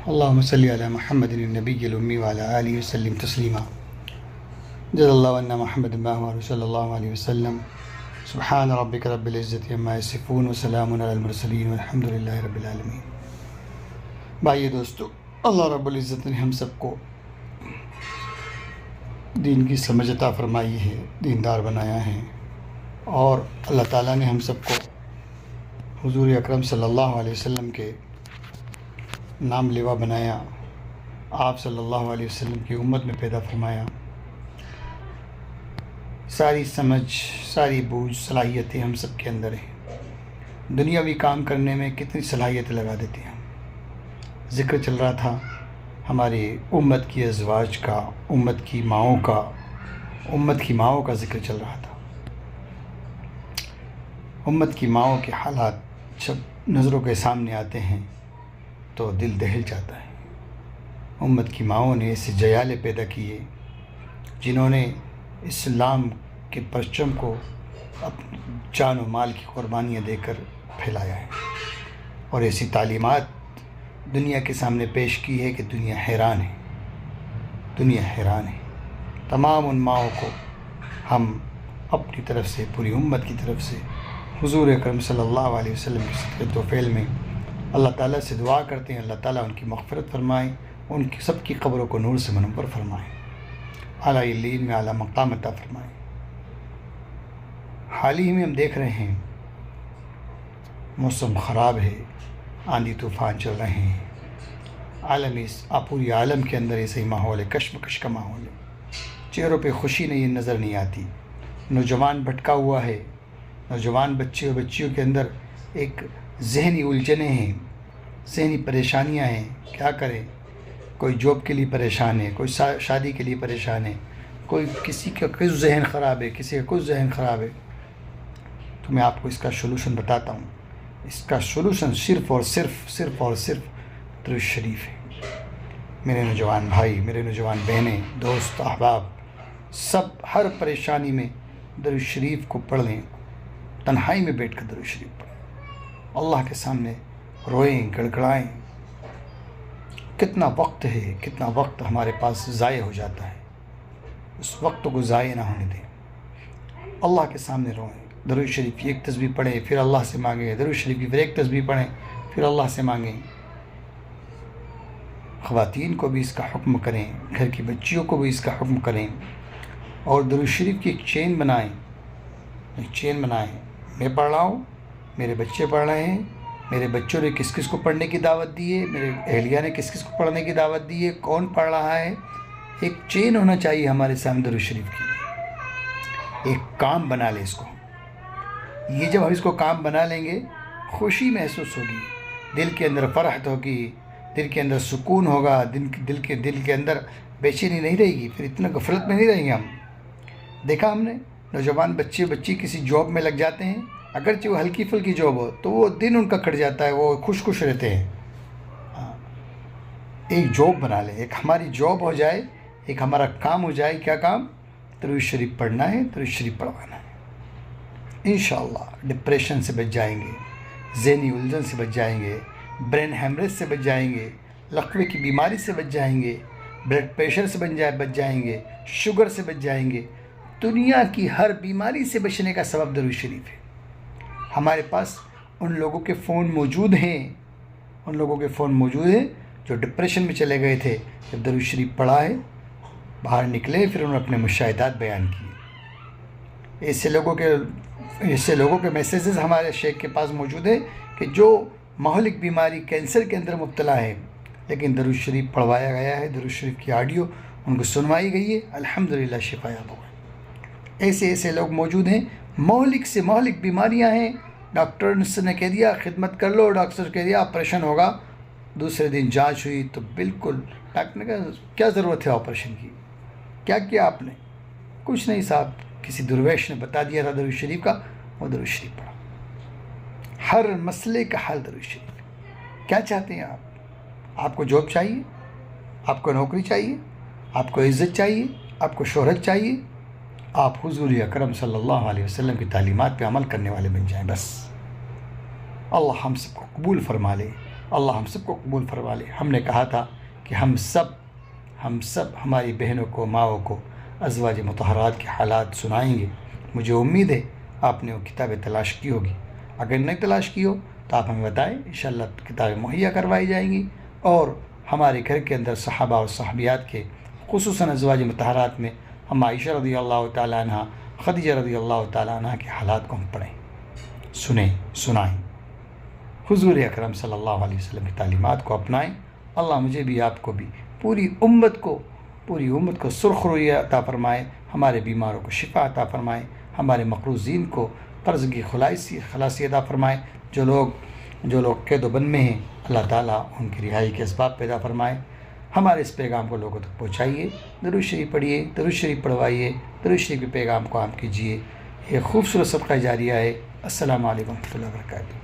اللهم صل على محمد النبي الأمي وعلى آله وسلم تسليما جزا الله عنا محمد ما صلى الله عليه وسلم سبحان ربك رب العزة عما يصفون وسلام على المرسلين والحمد لله رب العالمين۔ بھائی دوستو، اللہ رب العزت نے ہم سب کو دین کی سمجھ عطا فرمائی ہے، دیندار بنایا ہے، اور اللہ تعالیٰ نے ہم سب کو حضور اکرم صلی اللہ علیہ وسلم کے نام لیوا بنایا، آپ صلی اللہ علیہ وسلم کی امت میں پیدا فرمایا۔ ساری سمجھ، ساری بوجھ، صلاحیتیں ہم سب کے اندر ہیں۔ دنیاوی کام کرنے میں کتنی صلاحیتیں لگا دیتے ہیں۔ ذکر چل رہا تھا ہماری امت کی ازواج کا، امت کی ماؤں کا ذکر چل رہا تھا۔ امت کی ماؤں کے حالات جب نظروں کے سامنے آتے ہیں تو دل دہل جاتا ہے۔ امت کی ماؤں نے ایسے جیالے پیدا کیے جنہوں نے اسلام کے پرچم کو اپنی جان و مال کی قربانیاں دے کر پھیلایا ہے، اور ایسی تعلیمات دنیا کے سامنے پیش کی ہے کہ دنیا حیران ہے۔ تمام ان ماؤں کو ہم اپنی طرف سے، پوری امت کی طرف سے حضور اکرم صلی اللہ علیہ وسلم کے صدقے و فعل میں اللہ تعالیٰ سے دعا کرتے ہیں، اللہ تعالیٰ ان کی مغفرت فرمائے، ان کی سب کی قبروں کو نور سے منور فرمائے، اعلیٰ علیین میں اعلیٰ مقام عطا فرمائے۔ حال ہی میں ہم دیکھ رہے ہیں موسم خراب ہے، آندھی طوفان چل رہے ہیں، پوری عالم کے اندر ایسا ہی ماحول ہے، کشمکش کا ماحول ہے۔ چہروں پہ خوشی نظر نہیں آتی، نوجوان بھٹکا ہوا ہے، نوجوان بچے اور بچیوں کے اندر ایک ذہنی الجھنیں ہیں، ذہنی پریشانیاں ہیں۔ کیا کریں؟ کوئی جاب کے لیے پریشان ہے، کوئی شادی کے لیے پریشان ہے، کسی کا کچھ ذہن خراب ہے، کسی کا کچھ ذہن خراب ہے۔ تو میں آپ کو اس کا سولوشن بتاتا ہوں۔ اس کا سولوشن صرف اور صرف درود شریف ہے۔ میرے نوجوان بھائی، میرے نوجوان بہنیں، دوست، احباب، سب ہر پریشانی میں درود شریف کو پڑھ لیں، تنہائی میں بیٹھ کر درود شریف پڑھیں، اللہ کے سامنے روئیں، گڑگڑائیں۔ کتنا وقت ہمارے پاس ضائع ہو جاتا ہے، اس وقت کو ضائع نہ ہونے دیں، اللہ کے سامنے روئیں، درود شریف کی ایک تسبیح پڑھیں، پھر اللہ سے مانگیں، درود شریف کی پھر ایک تسبیح پڑھیں، پھر اللہ سے مانگیں۔ خواتین کو بھی اس کا حکم کریں، گھر کی بچیوں کو بھی اس کا حکم کریں، اور درود شریف کی ایک چین بنائیں۔ میں پڑھ رہا ہوں، میرے بچے پڑھ رہے ہیں، میرے بچوں نے کس کس کو پڑھنے کی دعوت دی ہے، میرے اہلیہ نے کس کس کو پڑھنے کی دعوت دی ہے، کون پڑھ رہا ہے۔ ایک چین ہونا چاہیے ہمارے سامنے درود شریف کی، ایک کام بنا لیں اس کو۔ یہ جب ہم اس کو کام بنا لیں گے، خوشی محسوس ہوگی، دل کے اندر فرحت ہوگی، دل کے اندر سکون ہوگا، دل کے اندر بے چینی نہیں رہے گی، پھر اتنا غفلت میں نہیں رہیں گے ہم۔ دیکھا ہم نے نوجوان بچی کسی جاب میں لگ جاتے ہیں، اگرچہ وہ ہلکی پھلکی جاب ہو تو وہ دن ان کا کٹ جاتا ہے، وہ خوش رہتے ہیں۔ ایک جاب بنا لیں، ایک ہماری جاب ہو جائے، ایک ہمارا کام ہو جائے۔ کیا کام؟ درود شریف پڑھنا ہے، درود شریف پڑھوانا ہے۔ انشاءاللہ ڈپریشن سے بچ جائیں گے، ذہنی الجھن سے بچ جائیں گے، برین ہیمریج سے بچ جائیں گے، لقوے کی بیماری سے بچ جائیں گے، بلڈ پریشر سے بچ جائیں گے، شوگر سے بچ جائیں گے۔ دنیا کی ہر بیماری سے بچنے کا سبب درود شریف ہے۔ ہمارے پاس ان لوگوں کے فون موجود ہیں جو ڈپریشن میں چلے گئے تھے، جب درود شریف پڑھا ہے باہر نکلے، پھر انہوں نے اپنے مشاہدات بیان کیے۔ ایسے لوگوں کے میسیجز ہمارے شیخ کے پاس موجود ہیں کہ جو مہلک بیماری کینسر کے اندر مبتلا ہے، لیکن درود شریف پڑھوایا گیا ہے، درود شریف کی آڈیو ان کو سنوائی گئی ہے، الحمدللہ شفا یاب ہو گئے۔ ایسے لوگ موجود ہیں، مہلک سے مہلک بیماریاں ہیں، ڈاکٹر نے کہہ دیا خدمت کر لو، ڈاکٹر نے کہہ دیا آپریشن ہوگا، دوسرے دن جانچ ہوئی تو بالکل ڈاکٹر نے کہا کیا ضرورت ہے آپریشن کی، کیا کیا آپ نے؟ کچھ نہیں صاحب، کسی درویش نے بتا دیا تھا درود شریف کا، وہ درود شریف پڑھا۔ ہر مسئلے کا حل درود شریف۔ کیا چاہتے ہیں آپ کو جاب چاہیے، آپ کو نوکری چاہیے، آپ کو عزت چاہیے، آپ کو شہرت چاہیے، آپ حضور اکرم صلی اللہ علیہ وسلم کی تعلیمات پہ عمل کرنے والے بن جائیں بس۔ اللہ ہم سب کو قبول فرما لے، اللہ ہم سب کو قبول فرما لے۔ ہم نے کہا تھا کہ ہم سب ہماری بہنوں کو، ماؤں کو ازواج مطہرات کے حالات سنائیں گے۔ مجھے امید ہے آپ نے وہ کتابیں تلاش کی ہوگی، اگر نہیں تلاش کی ہو تو آپ ہمیں بتائیں، انشاءاللہ کتابیں مہیا کروائی جائیں گی، اور ہمارے گھر کے اندر صحابہ اور صحابیات کے خصوصاً ازواج مطہرات میں ہم عائشہ رضی اللہ تعالیٰ عنہ، خدیجہ رضی اللہ تعالیٰ عنہ کے حالات کو ہم پڑھیں، سنائیں، حضور اکرم صلی اللہ علیہ وسلم کی تعلیمات کو اپنائیں۔ اللہ مجھے بھی، آپ کو بھی، پوری امت کو سرخ روی عطا فرمائے، ہمارے بیماروں کو شفا عطا فرمائے، ہمارے مقروضین کو قرض کی خلاصی عطا فرمائے، جو لوگ قید و بند میں ہیں اللہ تعالیٰ ان کی رہائی کے اسباب پیدا فرمائے۔ ہمارے اس پیغام کو لوگوں تک پہنچائیے، درود شریف پڑھیے، درود شریف پڑھوائیے، درود شریف کے پیغام کو عام کیجیے۔ یہ خوبصورت صدقہ جاریہ ہے۔ السلام علیکم ورحمۃ اللہ وبرکاتہ۔